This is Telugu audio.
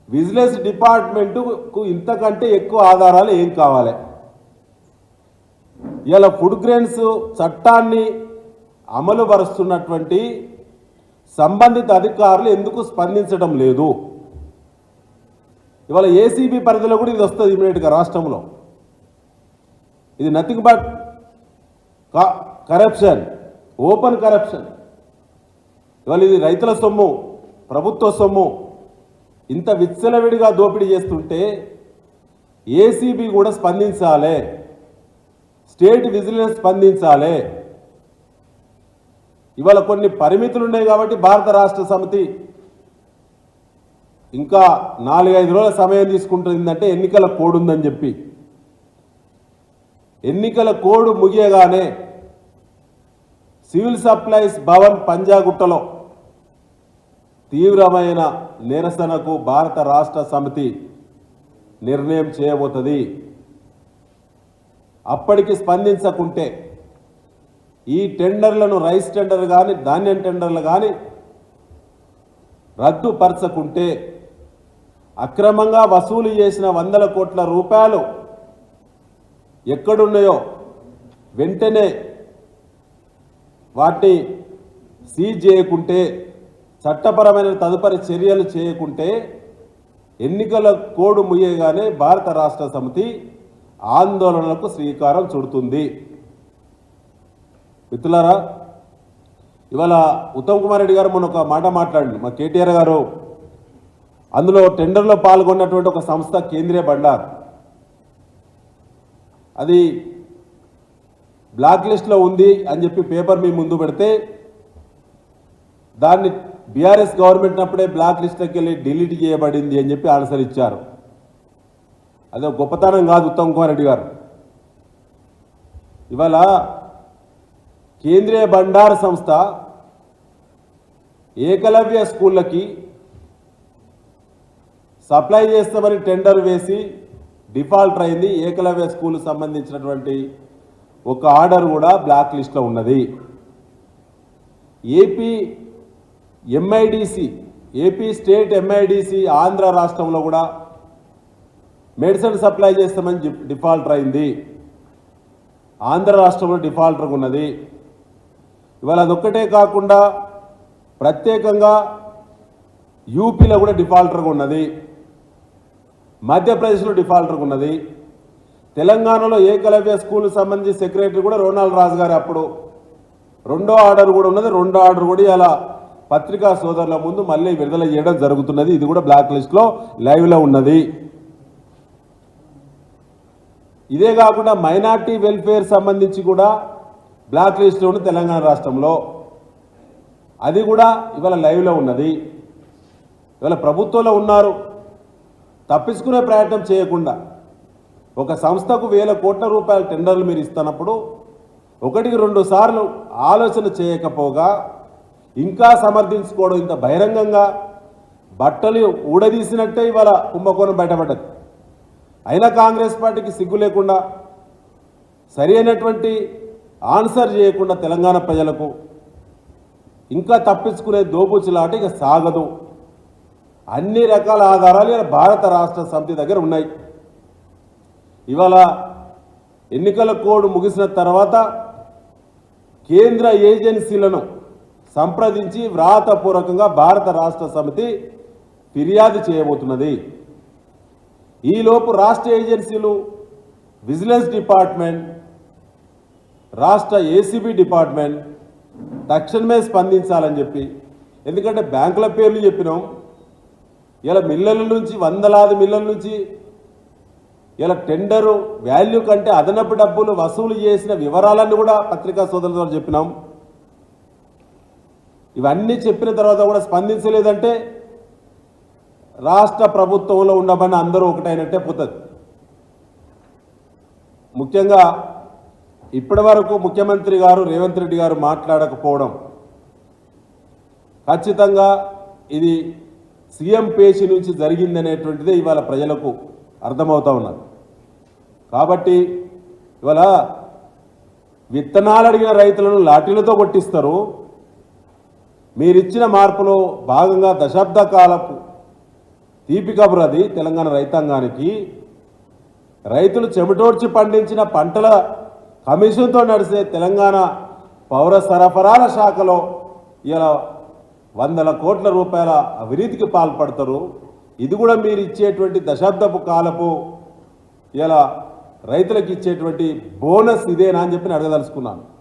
విజిలెన్స్ డిపార్ట్మెంటుకు ఇంతకంటే ఎక్కువ ఆధారాలు ఏం కావాలి? ఇలా ఫుడ్ గ్రెయిన్స్ చట్టాన్ని అమలు పరుస్తున్నటువంటి సంబంధిత అధికారులు ఎందుకు స్పందించడం లేదు? ఇవాళ ఏసీబీ పరిధిలో కూడా ఇది వస్తుంది ఇమీడియట్గా రాష్ట్రంలో. ఇది nothing but corruption, open corruption. ఇవాళ ఇది రైతుల సొమ్ము, ప్రభుత్వ సొమ్ము ఇంత విచ్చలవిడిగా దోపిడీ చేస్తుంటే ఏసీబీ కూడా స్పందించాలి, స్టేట్ విజిలెన్స్ స్పందించాలి. ఇవాళ కొన్ని పరిమితులు ఉన్నాయి కాబట్టి భారత రాష్ట్ర సమితి ఇంకా 4-5 రోజుల సమయం తీసుకుంటుందంటే ఎన్నికల కోడ్ ఉందని చెప్పి. ఎన్నికల కోడ్ ముగియగానే సివిల్ సప్లైస్ భవన్ పంజాగుట్టలో తీవ్రమైన నిరసనకు భారత రాష్ట్ర సమితి నిర్ణయం చేయబోతుంది. అప్పటికి స్పందించకుంటే ఈ టెండర్లను రైస్ టెండర్ కానీ ధాన్యం టెండర్లు కానీ రద్దుపరచకుంటే అక్రమంగా వసూలు చేసిన 100 కోట్ల రూపాయలు ఎక్కడున్నాయో వెంటనే వాటిని సీజ్ చేయకుంటే, చట్టపరమైన తదుపరి చర్యలు చేయకుంటే ఎన్నికల కోడ్ ముయ్యగానే భారత రాష్ట్ర సమితి ఆందోళనలకు శ్రీకారం చుడుతుంది. మిత్రులారా, ఇవాళ ఉత్తమ్ కుమార్ రెడ్డి గారు మొన్న ఒక మాట మాట్లాడండి. మా కేటీఆర్ గారు అందులో టెండర్లో పాల్గొన్నటువంటి ఒక సంస్థ కేంద్రీయ బండార్, అది బ్లాక్ లిస్ట్లో ఉంది అని చెప్పి పేపర్ మీ ముందు పెడితే దాన్ని బీఆర్ఎస్ గవర్నమెంట్ అప్పుడే బ్లాక్ లిస్ట్లోకి వెళ్ళి డిలీట్ చేయబడింది అని చెప్పి ఆన్సర్ ఇచ్చారు. అదే గొప్పతనం కాదు ఉత్తమ్ కుమార్ రెడ్డి గారు. ఇవాళ కేంద్రీయ బండార్ సంస్థ ఏకలవ్య స్కూళ్ళకి సప్లై చేస్తామని టెండర్ వేసి డిఫాల్ట్ అయింది. ఏకలవ్య స్కూల్ సంబంధించినటువంటి ఒక ఆర్డర్ కూడా బ్లాక్ లిస్ట్లో ఉన్నది. AP MIDC, AP state MIDC Andhra రాష్ట్రంలో కూడా మెడిసిన్ సప్లై చేస్తామని డిఫాల్టర్ అయింది. ఆంధ్ర రాష్ట్రంలో డిఫాల్టర్గా ఉన్నది. ఇవాళ అదొక్కటే కాకుండా ప్రత్యేకంగా యూపీలో కూడా డిఫాల్టర్గా ఉన్నది, మధ్యప్రదేశ్లో డిఫాల్టర్గా ఉన్నది. తెలంగాణలో ఏకలవ్య స్కూల్ సంబంధించి సెక్రటరీ కూడా రోనాల్డ్ రాజు గారు అప్పుడు రెండో ఆర్డర్ కూడా ఉన్నది. రెండో ఆర్డర్ కూడా ఇలా పత్రికా సోదరుల ముందు మళ్ళీ విడుదల చేయడం జరుగుతున్నది. ఇది కూడా బ్లాక్ లిస్ట్లో లైవ్లో ఉన్నది. ఇదే కాకుండా మైనార్టీ వెల్ఫేర్ సంబంధించి కూడా బ్లాక్ లిస్ట్లో ఉన్న తెలంగాణ రాష్ట్రంలో అది కూడా ఇవాళ లైవ్లో ఉన్నది. ఇవాళ ప్రభుత్వంలో ఉన్నారు, తప్పించుకునే ప్రయత్నం చేయకుండా ఒక సంస్థకు 1000 కోట్ల రూపాయల టెండర్లు మీరు ఇస్తున్నప్పుడు 1-2 సార్లు ఆలోచన చేయకపోగా ఇంకా సమర్థించుకోవడం, ఇంత బహిరంగంగా బట్టలు ఊడదీసినట్టే ఇవాళ కుంభకోణం బయటపడ్డది. అయినా కాంగ్రెస్ పార్టీకి సిగ్గు లేకుండా సరి అయినటువంటి ఆన్సర్ చేయకుండా తెలంగాణ ప్రజలకు ఇంకా తప్పించుకునే దోబుచ్చులాట ఇక సాగదు. అన్ని రకాల ఆధారాలు ఇవాళ భారత రాష్ట్ర సమితి దగ్గర ఉన్నాయి. ఇవాళ ఎన్నికల కోడ్ ముగిసిన తర్వాత కేంద్ర ఏజెన్సీలను సంప్రదించి వ్రాతపూర్వకంగా భారత రాష్ట్ర సమితి ఫిర్యాదు చేయబోతున్నది. ఈలోపు రాష్ట్ర ఏజెన్సీలు, విజిలెన్స్ డిపార్ట్మెంట్, రాష్ట్ర ఏసీబీ డిపార్ట్మెంట్ తక్షణమే స్పందించాలని చెప్పి, ఎందుకంటే బ్యాంకుల పేర్లు చెప్పినాం, ఇలా మిల్లల నుంచి వందలాది మిల్లల నుంచి ఇలా టెండరు వాల్యూ కంటే అదనపు డబ్బులు వసూలు చేసిన వివరాలన్నీ కూడా పత్రికా సోదరుల ద్వారా చెప్పినాం. ఇవన్నీ చెప్పిన తర్వాత కూడా స్పందించలేదంటే రాష్ట్ర ప్రభుత్వంలో ఉండమని అందరూ ఒకటైనట్టే పోతుంది. ముఖ్యంగా ఇప్పటి వరకు ముఖ్యమంత్రి గారు రేవంత్ రెడ్డి గారు మాట్లాడకపోవడం ఖచ్చితంగా ఇది సీఎం పేషి నుంచి జరిగిందనేటువంటిదే ఇవాళ ప్రజలకు అర్థమవుతా ఉన్నది. కాబట్టి ఇవాళ విత్తనాలు అడిగిన రైతులను లాఠీలతో కొట్టిస్తారు. మీరిచ్చిన మార్పులో భాగంగా దశాబ్ద కాలపు తీపి కబురు అది తెలంగాణ రైతాంగానికి. రైతులు చెమటోడ్చి పండించిన పంటల కమిషన్తో నడిచే తెలంగాణ పౌర సరఫరాల శాఖలో ఇలా వందల కోట్ల రూపాయల అవినీతికి పాల్పడతారు. ఇది కూడా మీరు ఇచ్చేటువంటి దశాబ్దపు కాలపు ఇలా రైతులకు ఇచ్చేటువంటి బోనస్ ఇదేనా అని చెప్పి నేను అడగదలుచుకున్నాను.